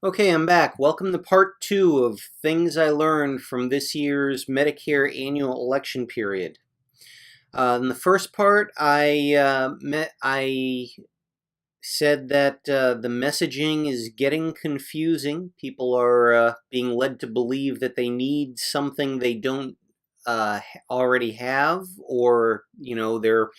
Okay, I'm back. Welcome to part two of things I learned from this year's Medicare Annual Election Period. In the first part, I said that the messaging is getting confusing. People are being led to believe that they need something they don't already have, or they're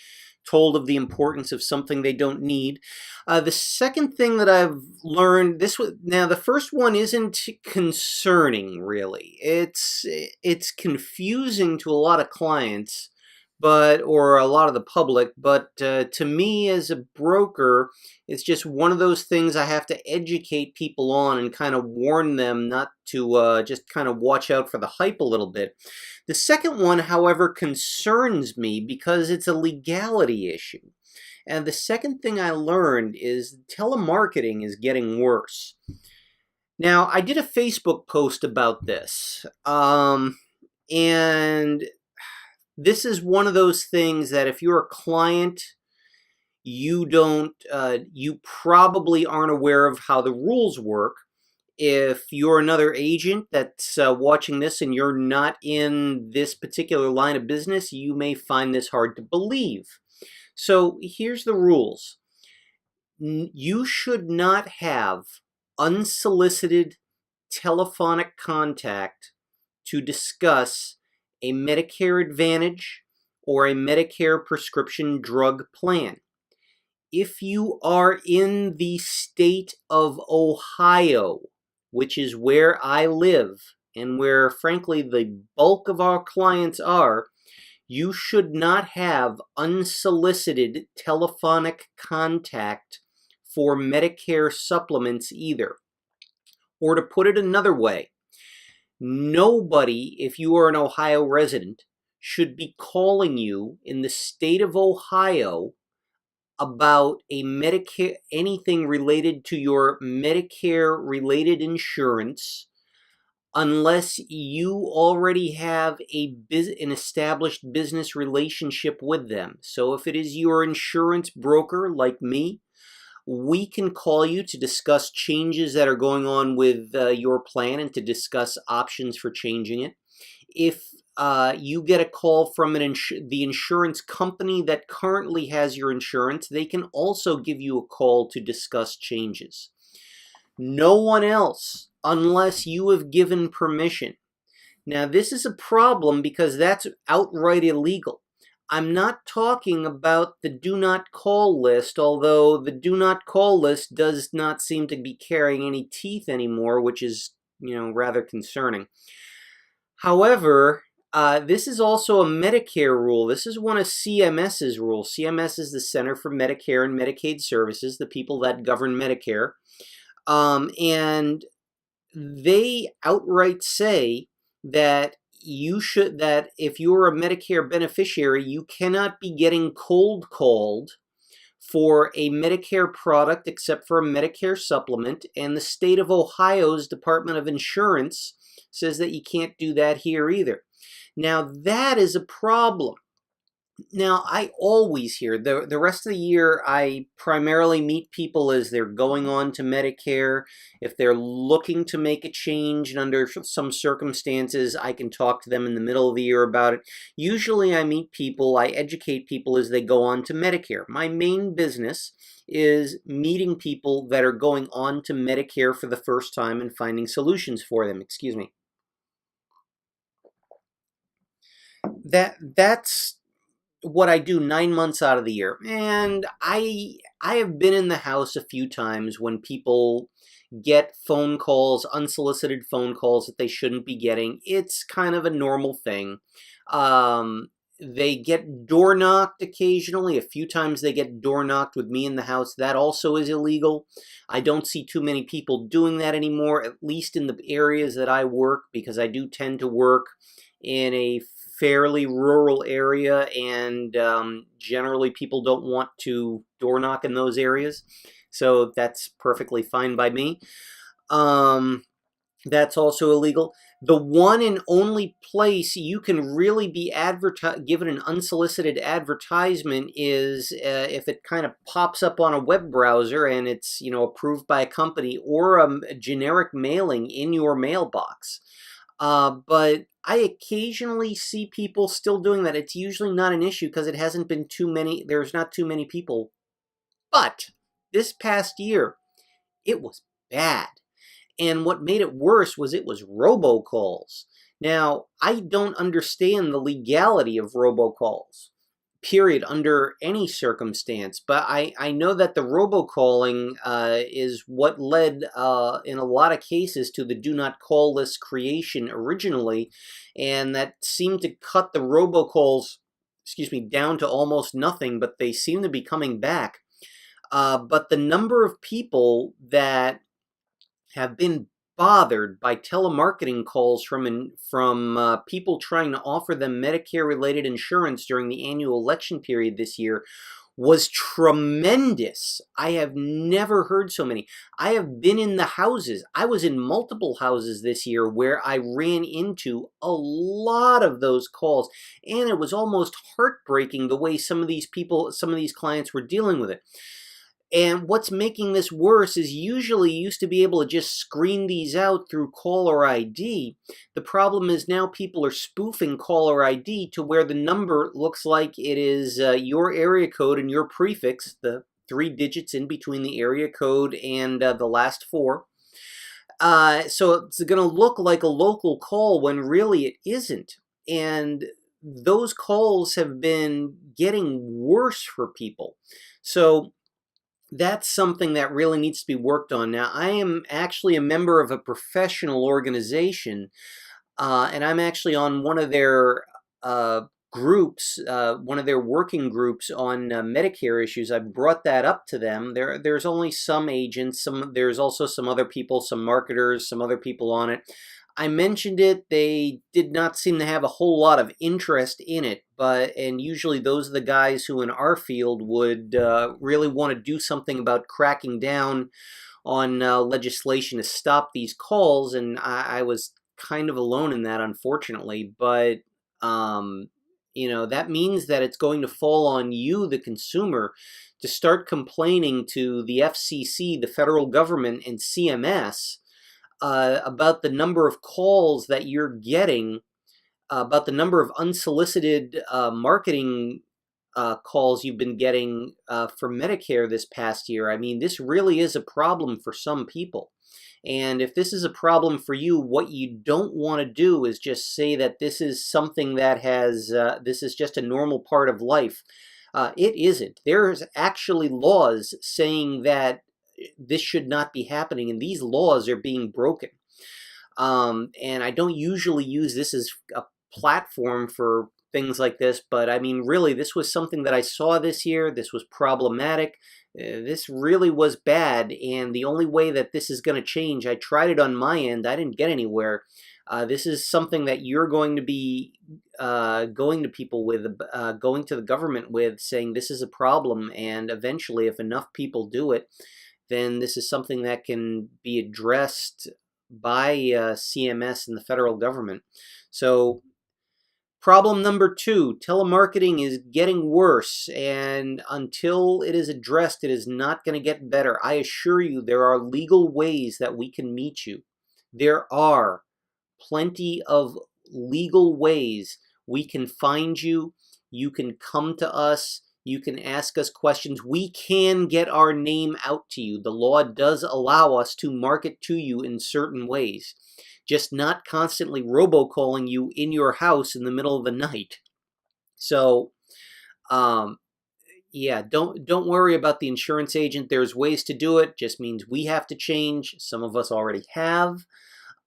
told of the importance of something they don't need. The second thing that I've learned, now the first one isn't concerning really. It's confusing to a lot of clients, or a lot of the public, but to me as a broker, it's just one of those things I have to educate people on and kind of warn them not to just kind of watch out for the hype a little bit. The second one, however, concerns me because it's a legality issue. And the second thing I learned is telemarketing is getting worse. Now, I did a Facebook post about this, and this is one of those things that if you're a client, you probably aren't aware of how the rules work. If you're another agent that's watching this and you're not in this particular line of business, you may find this hard to believe. So here's the rules. You should not have unsolicited telephonic contact to discuss a Medicare Advantage or a Medicare prescription drug plan. If you are in the state of Ohio, which is where I live and where, frankly, the bulk of our clients are, you should not have unsolicited telephonic contact for Medicare supplements either. Or to put it another way, nobody, if you are an Ohio resident, should be calling you in the state of Ohio about a Medicare, anything related to your Medicare related insurance, unless you already have an established business relationship with them. So if it is your insurance broker like me, we can call you to discuss changes that are going on with your plan and to discuss options for changing it. If you get a call from the insurance company that currently has your insurance, they can also give you a call to discuss changes. No one else, unless you have given permission. Now, this is a problem because that's outright illegal. I'm not talking about the do not call list, although the do not call list does not seem to be carrying any teeth anymore, which is, rather concerning. However, this is also a Medicare rule. This is one of CMS's rules. CMS is the Center for Medicare and Medicaid Services, the people that govern Medicare. And they outright say that if you're a Medicare beneficiary, you cannot be getting cold called for a Medicare product except for a Medicare supplement. And the state of Ohio's Department of Insurance says that you can't do that here either. Now, that is a problem. Now, I always hear, the rest of the year, I primarily meet people as they're going on to Medicare. If they're looking to make a change and under some circumstances, I can talk to them in the middle of the year about it. Usually I meet people, I educate people as they go on to Medicare. My main business is meeting people that are going on to Medicare for the first time and finding solutions for them. Excuse me. That's what I do 9 months out of the year. And I have been in the house a few times when people get phone calls, unsolicited phone calls that they shouldn't be getting. It's kind of a normal thing. They get door knocked occasionally. A few times they get door knocked with me in the house. That also is illegal. I don't see too many people doing that anymore, at least in the areas that I work, because I do tend to work in a fairly rural area, and generally people don't want to door knock in those areas. So that's perfectly fine by me. That's also illegal. The one and only place you can really be given an unsolicited advertisement is if it kind of pops up on a web browser and it's, approved by a company, or a generic mailing in your mailbox. But I occasionally see people still doing that. It's usually not an issue because it hasn't been too many, there's not too many people. But this past year, it was bad. And what made it worse was it was robocalls. Now, I don't understand the legality of robocalls, period, under any circumstance. But I know that the robocalling is what led, in a lot of cases, to the do not call list creation originally. And that seemed to cut the robocalls, down to almost nothing, but they seem to be coming back. But the number of people that have been bothered by telemarketing calls from people trying to offer them Medicare-related insurance during the annual election period this year was tremendous. I have never heard so many. I have been in the houses. I was in multiple houses this year where I ran into a lot of those calls, and it was almost heartbreaking the way some of these clients were dealing with it. And what's making this worse is usually you used to be able to just screen these out through caller ID. The problem is now people are spoofing caller ID to where the number looks like it is your area code and your prefix, the 3 digits in between the area code and the last 4. So it's going to look like a local call when really it isn't. And those calls have been getting worse for people. So that's something that really needs to be worked on. Now, I am actually a member of a professional organization, and I'm actually on one of their groups, one of their working groups on Medicare issues. I brought that up to them. There's only some agents, there's also some other people, some marketers, some other people on it. I mentioned it. They did not seem to have a whole lot of interest in it, and usually those are the guys who in our field would really want to do something about cracking down on legislation to stop these calls, and I was kind of alone in that, unfortunately. But that means that it's going to fall on you, the consumer, to start complaining to the FCC, the federal government, and CMS about the number of calls that you're getting, about the number of unsolicited marketing calls you've been getting for Medicare this past year. I mean, this really is a problem for some people. And if this is a problem for you, what you don't want to do is just say that this is something that this is just a normal part of life. It isn't. There's actually laws saying that this should not be happening, and these laws are being broken. And I don't usually use this as a platform for things like this, but I mean, really, this was something that I saw this year. This was problematic. This really was bad, and the only way that this is going to change, I tried it on my end. I didn't get anywhere. This is something that you're going to be going to people with, going to the government with, saying this is a problem, and eventually, if enough people do it, then this is something that can be addressed by CMS and the federal government. So problem number 2, telemarketing is getting worse, and until it is addressed, it is not going to get better. I assure you, there are legal ways that we can meet you. There are plenty of legal ways we can find you. You can come to us. You can ask us questions. We can get our name out to you. The law does allow us to market to you in certain ways, just not constantly robocalling you in your house in the middle of the night. So, yeah, don't worry about the insurance agent. There's ways to do it. Just means we have to change. Some of us already have.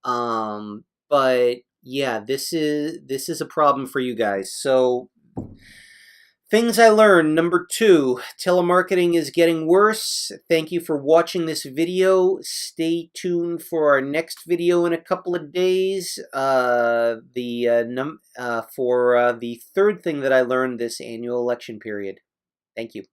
But yeah, this is a problem for you guys. So things I learned. Number 2, telemarketing is getting worse. Thank you for watching this video. Stay tuned for our next video in a couple of days. For the third thing that I learned this annual election period. Thank you.